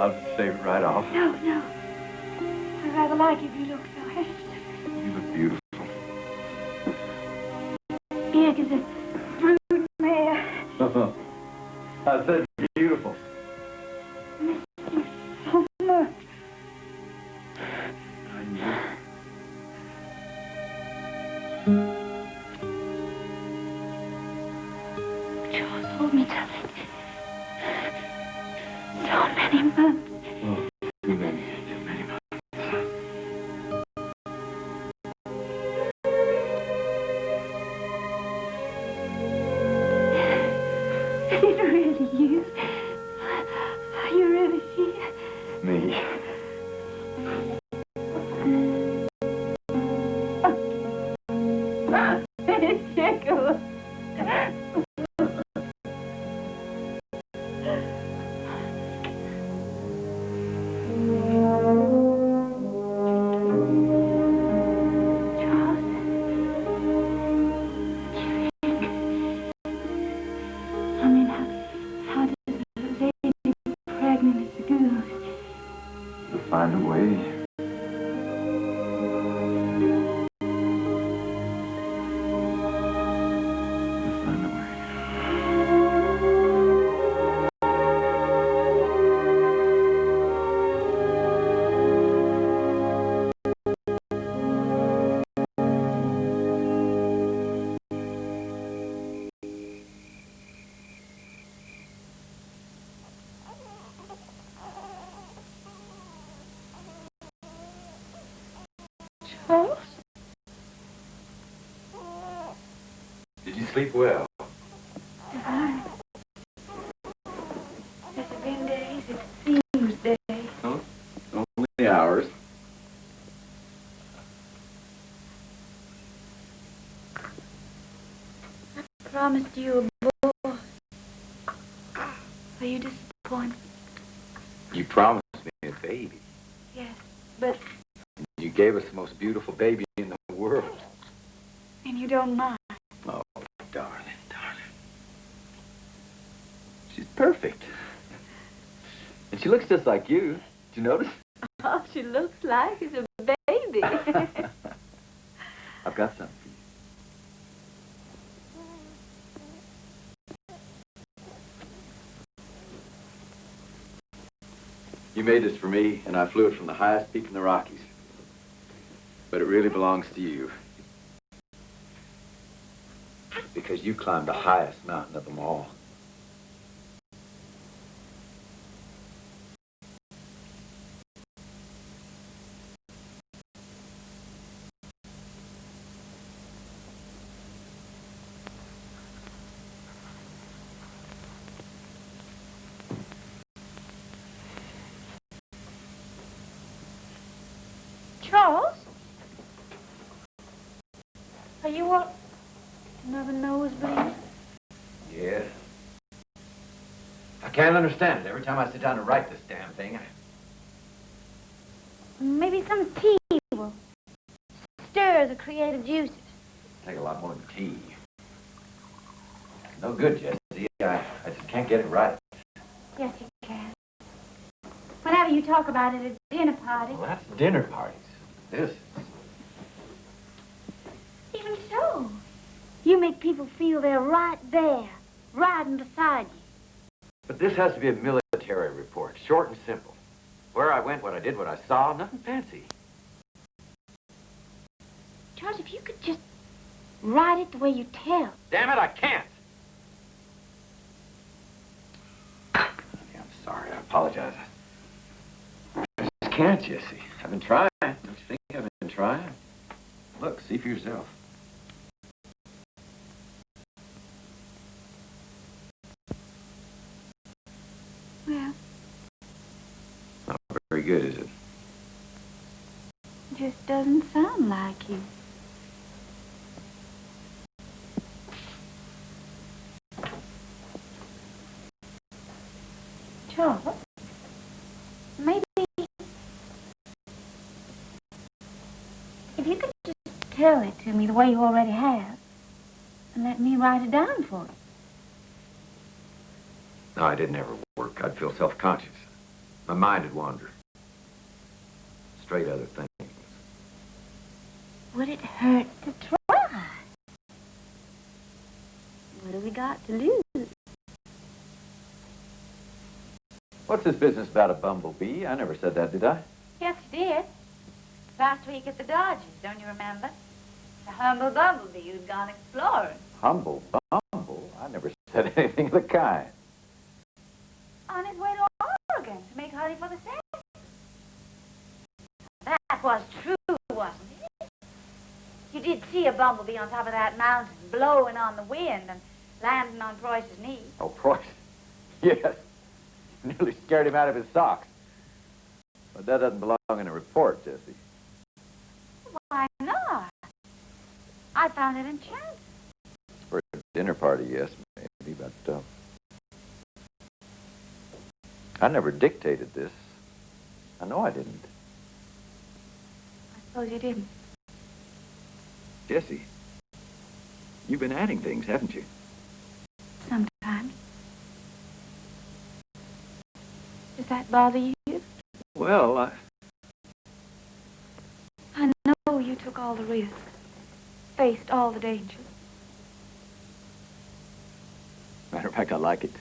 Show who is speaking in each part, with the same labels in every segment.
Speaker 1: I'll just save it right off.
Speaker 2: No, no. I'd rather like if you look so handsome.
Speaker 1: You look beautiful.
Speaker 2: Big as a brood mare.
Speaker 1: I said beautiful.
Speaker 2: Miss you so much.
Speaker 1: I knew.
Speaker 2: Charles, hold me tight. So many months.
Speaker 1: Oh, too many months.
Speaker 2: Is it really you? Are you really here?
Speaker 1: Me.
Speaker 2: It's Jekyll.
Speaker 1: Find a way. Find a way.
Speaker 2: Charles?
Speaker 1: Did you sleep well?
Speaker 2: Divine. Has it been days? It seems days.
Speaker 1: Oh, only hours.
Speaker 2: I promised you a boy. Are you disappointed?
Speaker 1: You promised me a baby.
Speaker 2: Yes, but...
Speaker 1: You gave us the most beautiful baby in the world.
Speaker 2: And you don't mind?
Speaker 1: Oh, darling, darling. She's perfect. And she looks just like you. Did you notice?
Speaker 2: All she looks like is a baby.
Speaker 1: I've got something for you. You made this for me, and I flew it from the highest peak in the Rockies. But it really belongs to you. Because you climbed the highest mountain of them all.
Speaker 2: Charles? Are you what? Another nosebleed?
Speaker 1: Yeah. I can't understand it. Every time I sit down to write this damn thing,
Speaker 2: Maybe some tea will stir the creative juices.
Speaker 1: I take a lot more than tea. No good, Jesse. I just can't get it right.
Speaker 2: Yes, you can. Whenever you talk about it at dinner parties.
Speaker 1: Well, that's dinner parties. This is...
Speaker 2: Even so, you make people feel they're right there, riding beside you.
Speaker 1: But this has to be a military report, short and simple. Where I went, what I did, what I saw, nothing fancy.
Speaker 2: Charles, if you could just write it the way you tell.
Speaker 1: Damn it, I can't. I'm sorry, I apologize. I just can't, Jesse. I've been trying. Don't you think I've been trying? Look, see for yourself.
Speaker 2: Well,
Speaker 1: Not very good, is it?
Speaker 2: just doesn't sound like you. Charles, maybe if you could just tell it to me the way you already have, and let me write it down for you.
Speaker 1: No, I didn't ever work. I'd feel self-conscious. My mind had wandered. Straight other things.
Speaker 2: Would it hurt to try? What have we got to lose?
Speaker 1: What's this business about a bumblebee? I never said that, did I?
Speaker 2: Yes, you did. Last week at the Dodgers, don't you remember? The humble bumblebee who'd gone exploring.
Speaker 1: Humble bumble? I never said anything of the kind.
Speaker 2: On his way to Oregon to make honey for the sex. That was true, wasn't it? You did see a bumblebee on top of that mountain, blowing on the wind and landing on Preuss's knee.
Speaker 1: Oh, Preuss? Yes. Nearly scared him out of his socks. But that doesn't belong in a report, Jessie.
Speaker 2: Why not? I found it in Chamberlain.
Speaker 1: For a dinner party, yes, maybe, but, I never dictated this. I know I didn't.
Speaker 2: I suppose you didn't.
Speaker 1: Jessie, you've been adding things, haven't you?
Speaker 2: Sometimes. Does that bother you?
Speaker 1: Well,
Speaker 2: I know you took all the risks, faced all the dangers.
Speaker 1: Matter of fact, I like it.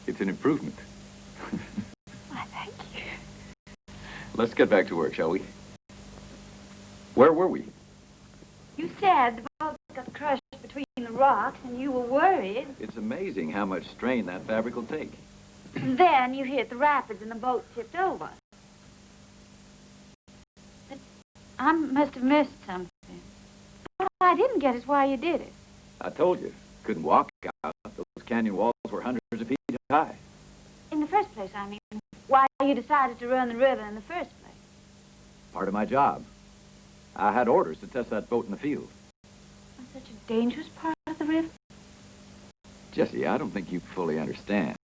Speaker 1: It's an improvement.
Speaker 2: Why, thank you.
Speaker 1: Let's get back to work, shall we? Where were we?
Speaker 2: You said the boat got crushed between the rocks and you were worried.
Speaker 1: It's amazing how much strain that fabric will take.
Speaker 2: And then you hit the rapids and the boat tipped over. But I must have missed something. What I didn't get is why you did it.
Speaker 1: I told you, couldn't walk out. Those canyon walls were hundreds of feet high.
Speaker 2: In the first place, I mean, why you decided to run the river in the first place.
Speaker 1: Part of my job. I had orders to test that boat in the field.
Speaker 2: On such a dangerous part of the river?
Speaker 1: Jessie, I don't think you fully understand.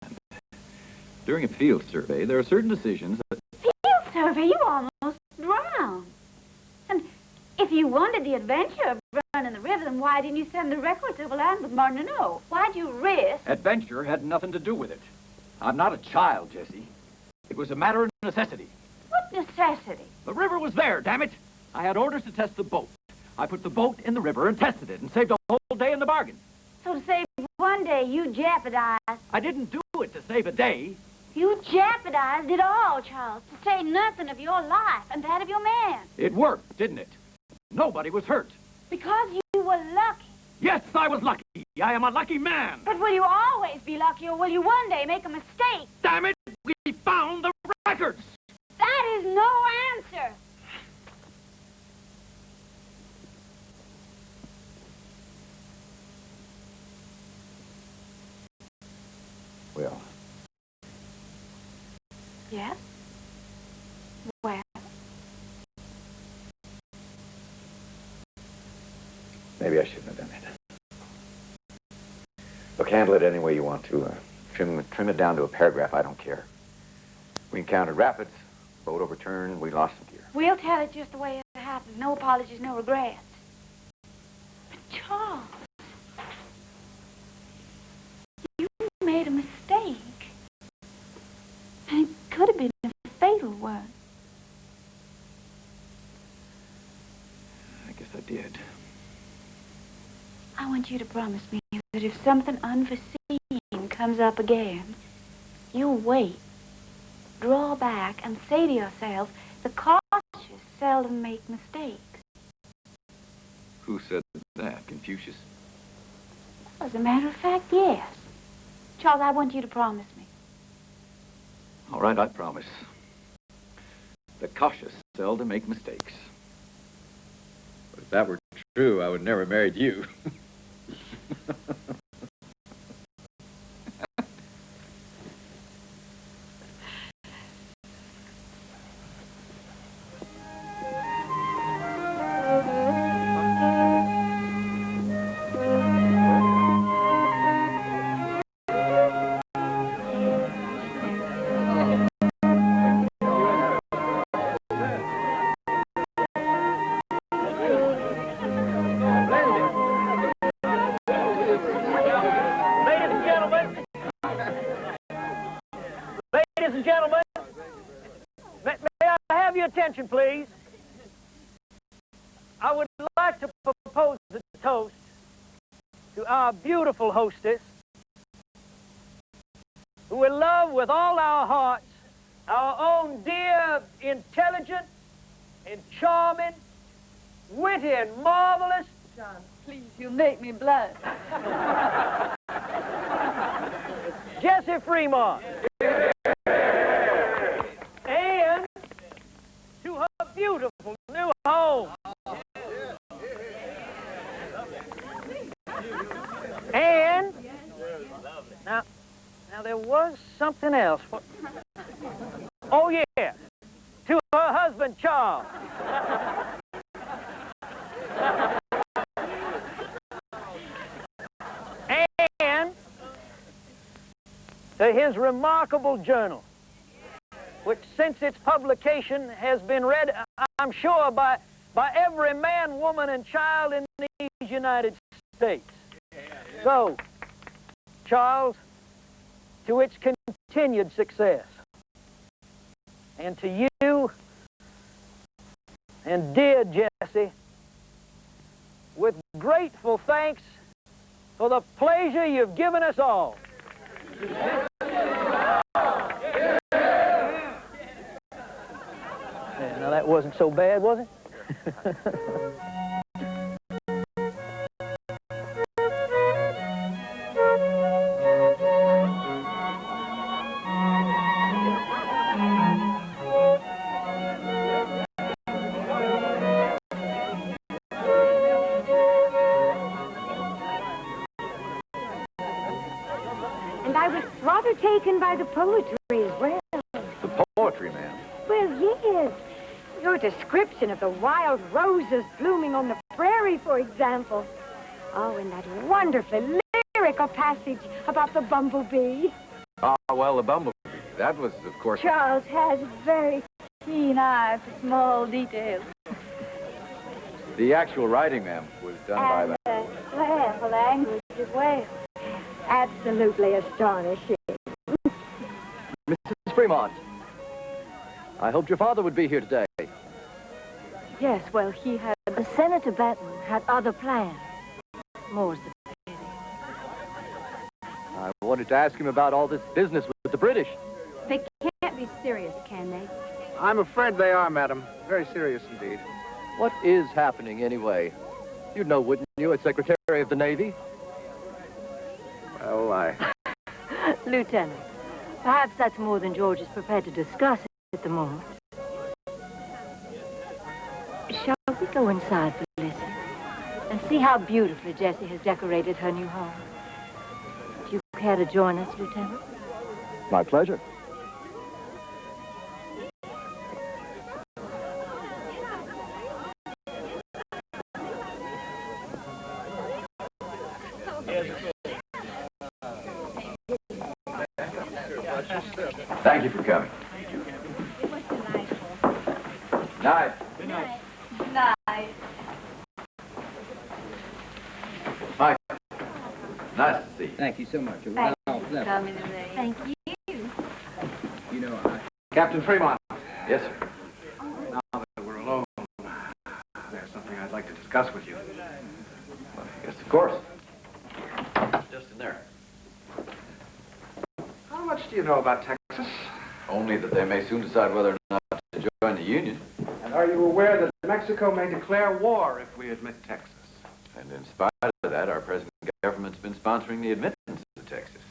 Speaker 1: During a field survey, there are certain decisions that...
Speaker 2: Field survey? You almost drowned. And if you wanted the adventure of running the river, then why didn't you send the records overland with Martin and O? Why'd you risk?
Speaker 1: Adventure had nothing to do with it. I'm not a child, Jessie. It was a matter of necessity.
Speaker 2: What necessity?
Speaker 1: The river was there, damn it. I had orders to test the boat. I put the boat in the river and tested it and saved a whole day in the bargain.
Speaker 2: So to save one day, you jeopardized.
Speaker 1: I didn't do it to save a day.
Speaker 2: You jeopardized it all, Charles, to say nothing of your life and that of your man.
Speaker 1: It worked, didn't it? Nobody was hurt.
Speaker 2: Because you were lucky.
Speaker 1: Yes, I was lucky. I am a lucky man.
Speaker 2: But will you always be lucky, or will you one day make a mistake?
Speaker 1: Damn it, we found the records.
Speaker 2: That is no answer.
Speaker 1: Well,
Speaker 2: Yes? Well?
Speaker 1: maybe I shouldn't have done it. Look, handle it any way you want to. Trim it down to a paragraph. I don't care. We encountered rapids, boat overturned, we lost some gear.
Speaker 2: We'll tell it just the way it happened. No apologies, no regrets. But Charles, you made a mistake. And it could have been a fatal one.
Speaker 1: I guess I did.
Speaker 2: I want you to promise me that if something unforeseen comes up again, you'll wait, draw back, and say to yourself, the cautious seldom make mistakes.
Speaker 1: Who said that? Confucius?
Speaker 2: As a matter of fact, yes. Charles, I want you to promise me.
Speaker 1: All right, I promise. The cautious seldom make mistakes. But if that were true, I would never have married you.
Speaker 3: attention, please. I would like to propose a toast to our beautiful hostess, who we love with all our hearts, our own dear, intelligent, and charming, witty, and marvelous...
Speaker 2: John, please, you make me blush.
Speaker 3: Jessie Fremont. And to her beautiful new home. And now there was something else. Oh yeah, to her husband Charles. And to his remarkable journal, which since its publication has been read, I'm sure, by every man, woman, and child in these United States. So, Charles, to its continued success, and to you, and dear Jessie, with grateful thanks for the pleasure you've given us all. Yeah, now that wasn't so bad, was it?
Speaker 2: And I was rather taken by the poetry as well.
Speaker 1: The poetry, ma'am.
Speaker 2: Well, yes. Your description of the wild roses blooming on the prairie, for example. Oh, and that wonderfully lyrical passage about the bumblebee.
Speaker 1: Ah, well, the bumblebee. That was, of course...
Speaker 2: Charles has a very keen eye for small details.
Speaker 1: The actual writing, ma'am, was done by the...
Speaker 2: And the language as well. Absolutely astonishing.
Speaker 4: Mrs. Fremont, I hoped your father would be here today.
Speaker 2: Yes, well, he had... Senator Batten had other plans. More's the pity.
Speaker 4: I wanted to ask him about all this business with the British.
Speaker 2: They can't be serious, can they?
Speaker 5: I'm afraid they are, madam. Very serious indeed.
Speaker 4: What is happening, anyway? You'd know, wouldn't you, as Secretary of the Navy?
Speaker 5: Well,
Speaker 2: Lieutenant, perhaps that's more than George is prepared to discuss at the moment. Shall we go inside, Felicity, and see how beautifully Jessie has decorated her new home? Do you care to join us, Lieutenant?
Speaker 4: My pleasure.
Speaker 1: Thank you for coming.
Speaker 2: It was delightful.
Speaker 1: Night.
Speaker 2: Good night. Night.
Speaker 1: Mike, nice to see you.
Speaker 6: Thank you so much.
Speaker 2: Thank you for coming today. Thank you.
Speaker 6: You know,
Speaker 5: Captain Fremont,
Speaker 1: Yes, sir.
Speaker 5: now that we're alone, there's something I'd like to discuss with you.
Speaker 1: Well, yes, of course. Just in there.
Speaker 5: How much do you know about Texas?
Speaker 1: Only that they may soon decide whether or not to join the Union.
Speaker 5: And are you aware that Mexico may declare war if we admit Texas?
Speaker 1: And in spite of that, our present government's been sponsoring the admittance of Texas.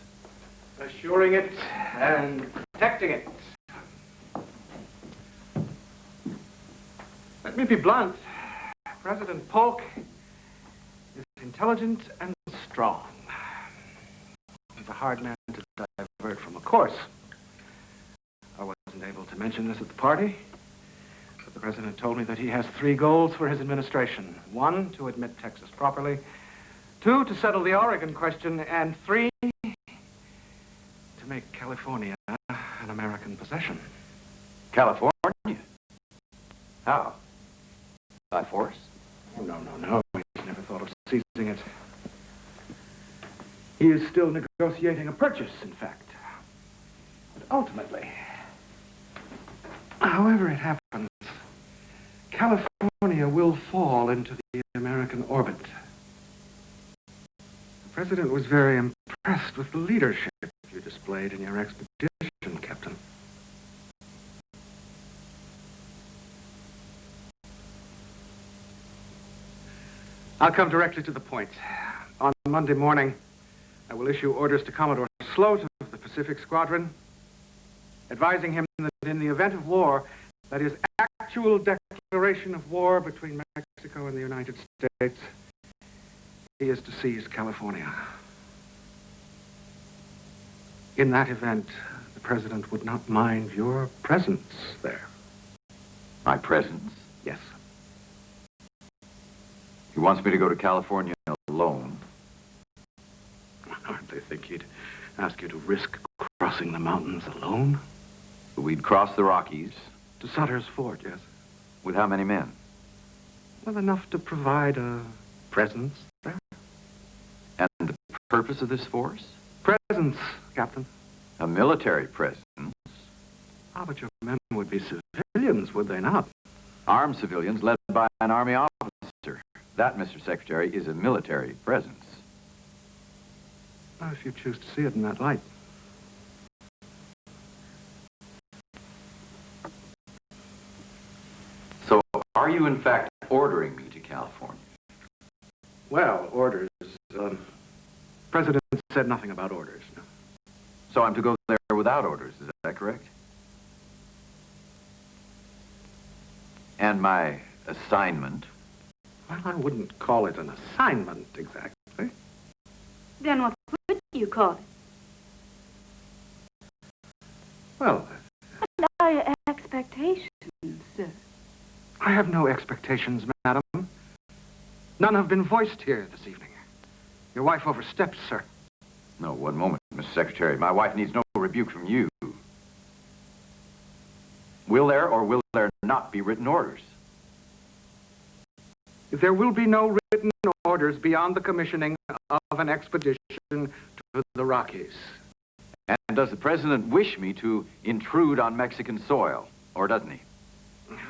Speaker 5: Assuring it and protecting it. Let me be blunt. President Polk is intelligent and strong. He's a hard man to divert from a course. I wasn't able to mention this at the party, but the president told me that he has 3 goals for his administration. 1, to admit Texas properly. 2, to settle the Oregon question. And 3, to make California an American possession.
Speaker 1: California? How? By force?
Speaker 5: No. He's never thought of seizing it. He is still negotiating a purchase, in fact. But ultimately, however it happens, California will fall into the American orbit. The President was very impressed with the leadership you displayed in your expedition, Captain. I'll come directly to the point. On Monday morning, I will issue orders to Commodore Sloat of the Pacific Squadron, advising him that in the event of war, that is, actual declaration of war between Mexico and the United States, he is to seize California. In that event, the President would not mind your presence there.
Speaker 1: My presence?
Speaker 5: Yes.
Speaker 1: He wants me to go to California alone.
Speaker 5: They think he'd ask you to risk crossing the mountains alone?
Speaker 1: We'd cross the Rockies.
Speaker 5: To Sutter's Fort, yes.
Speaker 1: With how many men?
Speaker 5: Well, enough to provide a presence there.
Speaker 1: And the purpose of this force?
Speaker 5: Presence, Captain.
Speaker 1: A military presence.
Speaker 5: Ah, but your men would be civilians, would they not?
Speaker 1: Armed civilians led by an army officer. That, Mr. Secretary, is a military presence.
Speaker 5: Well, if you choose to see it in that light.
Speaker 1: So, are you in fact ordering me to California?
Speaker 5: Well, orders. President said nothing about orders. No.
Speaker 1: So I'm to go there without orders, is that correct? And my assignment?
Speaker 5: Well, I wouldn't call it an assignment, exactly.
Speaker 2: Then what would you call it?
Speaker 5: Well,
Speaker 2: What are your expectations, sir?
Speaker 5: I have no expectations, madam. None have been voiced here this evening. Your wife oversteps, sir.
Speaker 1: No, one moment, Mr. Secretary. My wife needs no rebuke from you. Will there or will there not be written orders?
Speaker 5: There will be no written orders beyond the commissioning of an expedition to the Rockies.
Speaker 1: And does the President wish me to intrude on Mexican soil, or doesn't he?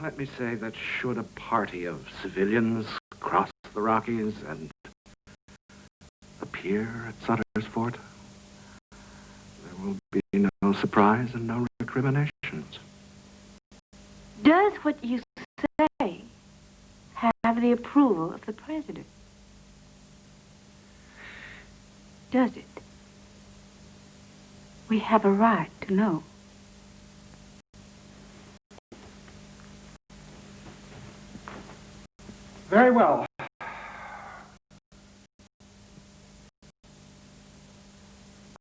Speaker 5: Let me say that should a party of civilians cross the Rockies and appear at Sutter's Fort, there will be no surprise and no recriminations.
Speaker 2: Does what you say have the approval of the President? Does it? We have a right to know.
Speaker 5: Very well.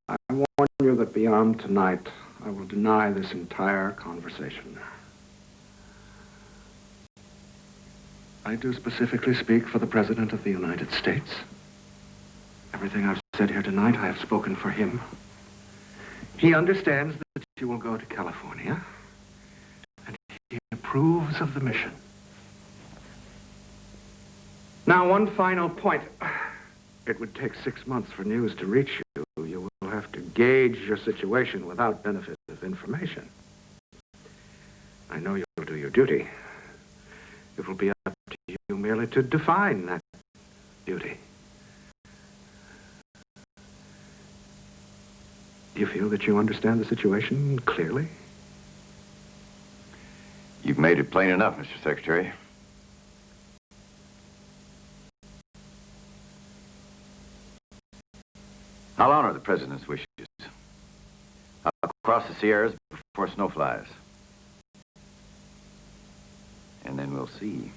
Speaker 5: I warn you that beyond tonight, I will deny this entire conversation. I do specifically speak for the President of the United States. Everything I've said here tonight, I have spoken for him. He understands that you will go to California, and he approves of the mission. Now, one final point. It would take 6 months for news to reach you. You will have to gauge your situation without benefit of information. I know you'll do your duty. It will be up to you merely to define that duty. Do you feel that you understand the situation clearly?
Speaker 1: You've made it plain enough, Mr. Secretary. I'll honor the President's wishes. I'll cross the Sierras before snow flies. And then we'll see.